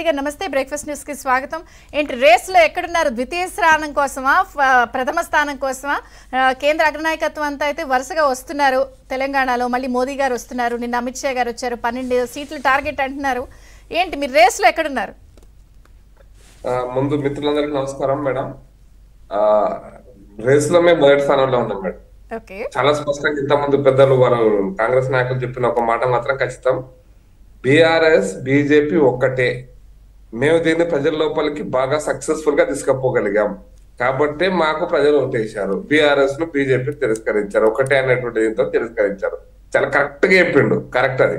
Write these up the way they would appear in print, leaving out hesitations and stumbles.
రెడ్డి గారు నమస్తే. Breakfast news కి స్వాగతం. ఏంటి రేస్ లో ఎక్కడున్నారు? ద్వితీయ స్థానం కోసమా, ప్రథమ స్థానం కోసమా? కేంద్ర అగ్రనాయకత్వం అంతా అయితే వరుసగా వస్తున్నారు. తెలంగాణలో మళ్ళీ మోదీ గారు వస్తున్నారు, నిన్న అమిత్ షా గారు వచ్చారు, 12 సీట్లు టార్గెట్ అంటున్నారు. ఏంటి మీరు రేస్ లో ఎక్కడున్నారు? ముందు మిత్రులందరికీ నమస్కారం మేడం. రేస్ లో మేము మొదటి స్థానంలో ఉన్నాం మేడం. చాలా స్పష్టంగా ఇంతమంది పెద్దలు వారు కాంగ్రెస్ నాయకులు చెప్పిన ఒక మాట మాత్రం ఖచ్చితం. బీఆర్ఎస్ బీజేపీ ఒక్కటే. మేము దీన్ని ప్రజల లోపలికి బాగా సక్సెస్ఫుల్ గా తీసుకుపోగలిగాం కాబట్టి మాకు ప్రజలు ఓటేశారు. బీఆర్ఎస్ ను బీజేపీ తిరస్కరించారు, ఒకటే అనేటువంటి దీంతో తిరస్కరించారు. చాలా కరెక్ట్ గా చెప్పిండు. కరెక్ట్ అది.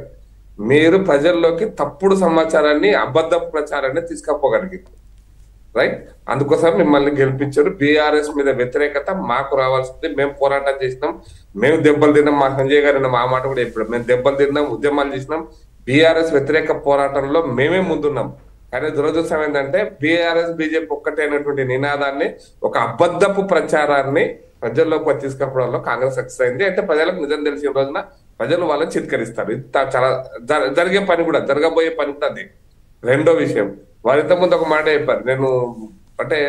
మీరు ప్రజల్లోకి తప్పుడు సమాచారాన్ని, అబద్ధ ప్రచారాన్ని తీసుకపోగలిగారు. రైట్. అందుకోసం మిమ్మల్ని గెలిపించారు. బీఆర్ఎస్ మీద వ్యతిరేకత మాకు రావాల్సింది. మేము పోరాటం చేసినాం, మేము దెబ్బలు తిన్నాం. మా సంజయ్ గారు ఆ మాట కూడా చెప్పాడు. మేము దెబ్బలు తిన్నాం, ఉద్యమాలు చేసినాం. బీఆర్ఎస్ వ్యతిరేక పోరాటంలో మేమే ముందున్నాం. కానీ దురదృష్టం ఏంటంటే బీఆర్ఎస్ బీజేపీ ఒక్కటే అనేటువంటి నినాదాన్ని, ఒక అబద్ధపు ప్రచారాన్ని ప్రజల్లోకి తీసుకపోవడంలో కాంగ్రెస్ సక్సెస్ అయింది. అంటే ప్రజలకు నిజం తెలిసిన రోజున ప్రజలు వాళ్ళని చిత్కరిస్తారు. ఇది చాలా జరిగే పని కూడా, జరగబోయే పని కూడా అది. రెండో విషయం, వారు ఇంతకుముందు ఒక మాట చెప్పారు. నేను అంటే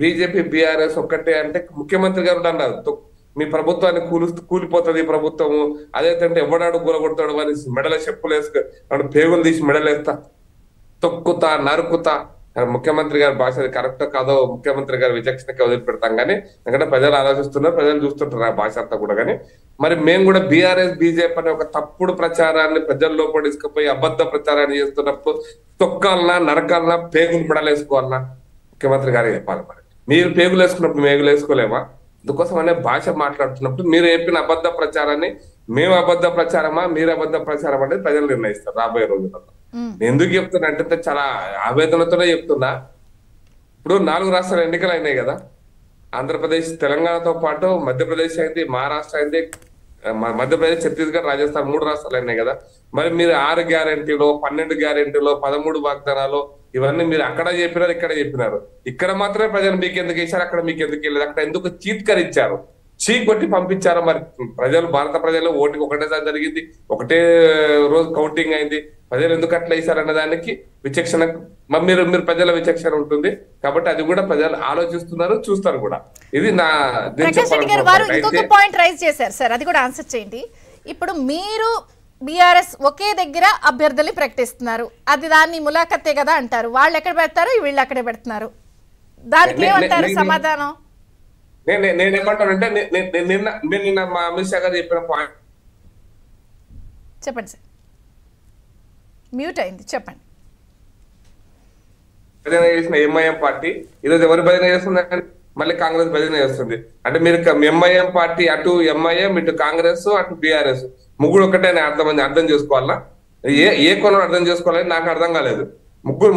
బీజేపీ బీఆర్ఎస్ ఒక్కటే అంటే ముఖ్యమంత్రి గారు అన్నారు, మీ ప్రభుత్వాన్ని కూలిపోతుంది ప్రభుత్వము. అదేంటంటే ఎవడాడు కూలగొడతాడు అని మెడల చెప్పులు వేసుకు పేగులు తీసి మెడలేస్తా, తొక్కుతా, నరుకుతా. ముఖ్యమంత్రి గారి భాష కరెక్ట్ కాదో ముఖ్యమంత్రి గారి విచక్షణకి వదిలిపెడతాం. కానీ ఎందుకంటే ప్రజలు ఆలోచిస్తున్నారు, ప్రజలు చూస్తుంటారు ఆ భాష అంతా కూడా. కానీ మరి మేము కూడా బీఆర్ఎస్ బీజేపీ అనే ఒక తప్పుడు ప్రచారాన్ని ప్రజల్లో తీసుకుపోయి అబద్ధ ప్రచారాన్ని చేస్తున్నప్పుడు తొక్కాలన్నా, నరకాలన్నా, పేగులు మెడలేసుకోవాలన్నా ముఖ్యమంత్రి గారు చెప్పాలి. మరి మీరు పేగులు వేసుకున్నప్పుడు మేగులు వేసుకోలేమా? అందుకోసం అనే భాష మాట్లాడుతున్నప్పుడు మీరు చెప్పిన అబద్ధ ప్రచారాన్ని మేము అబద్ధ ప్రచారమా, మీరు అబద్ధ ప్రచారం అనేది ప్రజలు నిర్ణయిస్తారు రాబోయే రోజులలో. ఎందుకు చెప్తున్నా అంటే చాలా ఆవేదనతోనే చెప్తున్నా. ఇప్పుడు 4 రాష్ట్రాల ఎన్నికలు అయినాయి కదా. ఆంధ్రప్రదేశ్, తెలంగాణతో పాటు మధ్యప్రదేశ్ అయింది, మహారాష్ట్ర అయింది, మధ్యప్రదేశ్, ఛత్తీస్గఢ్, రాజస్థాన్ 3 రాష్ట్రాలు అయినాయి కదా. మరి మీరు 6 గ్యారెంటీలో, 12 గ్యారెంటీలో, 13 వాగ్దానాలు ఇవన్నీ మీరు అక్కడ చెప్పినారు, ఇక్కడ చెప్పినారు. ఇక్కడ మాత్రమే ప్రజలు మీకు ఎందుకు వేశారు, అక్కడ మీకు ఎందుకు వెళ్ళలేదు, అక్కడ ఎందుకు చీత్కరించారు, కొట్టి పంపించారు. మరి ప్రజలు, భారత ప్రజలు ఓటింగ్ ఒకటేసారి జరిగింది, ఒకటే రోజు కౌంటింగ్ అయింది. ప్రజలు ఎందుకు అట్లా వేశారు అనే దానికి విచక్షణ, మీరు ప్రజల విచక్షణ ఉంటుంది కాబట్టి అది కూడా ప్రజలు ఆలోచిస్తున్నారు, చూస్తారు కూడా. ఇది నా ఇంకొక పాయింట్ రైజ్ చేశారు సార్, అది కూడా ఆన్సర్ చేయండి. ఇప్పుడు మీరు బీఆర్ఎస్ ఒకే దగ్గర అభ్యర్థుల్ని ప్రకటిస్తున్నారు, అది దాన్ని ములాఖతే కదా అంటారు. వాళ్ళు ఎక్కడ పెడతారు, వీళ్ళు అక్కడే పెడుతున్నారు. దానికి ఏమంటారు సమాధానం? నేనేమంటానంటే నిన్న మా అమిత్ షా గారు చెప్పిన పాయింట్ చెప్పండి సార్. మ్యూట్ అయింది, చెప్పండి. భజన చేసిన ఎంఐఎం పార్టీ ఈరోజు ఎవరు భజన చేస్తుంది? మళ్ళీ కాంగ్రెస్ భజన చేస్తుంది. అంటే మీరు ఎంఐఎం పార్టీ, అటు ఎంఐఎం, ఇటు కాంగ్రెస్, అటు బీఆర్ఎస్ ముగ్గురు ఒకటే అర్థం చేసుకోవాలా? ఏ కోణం అర్థం చేసుకోవాలని నాకు అర్థం కాలేదు. ముగ్గురు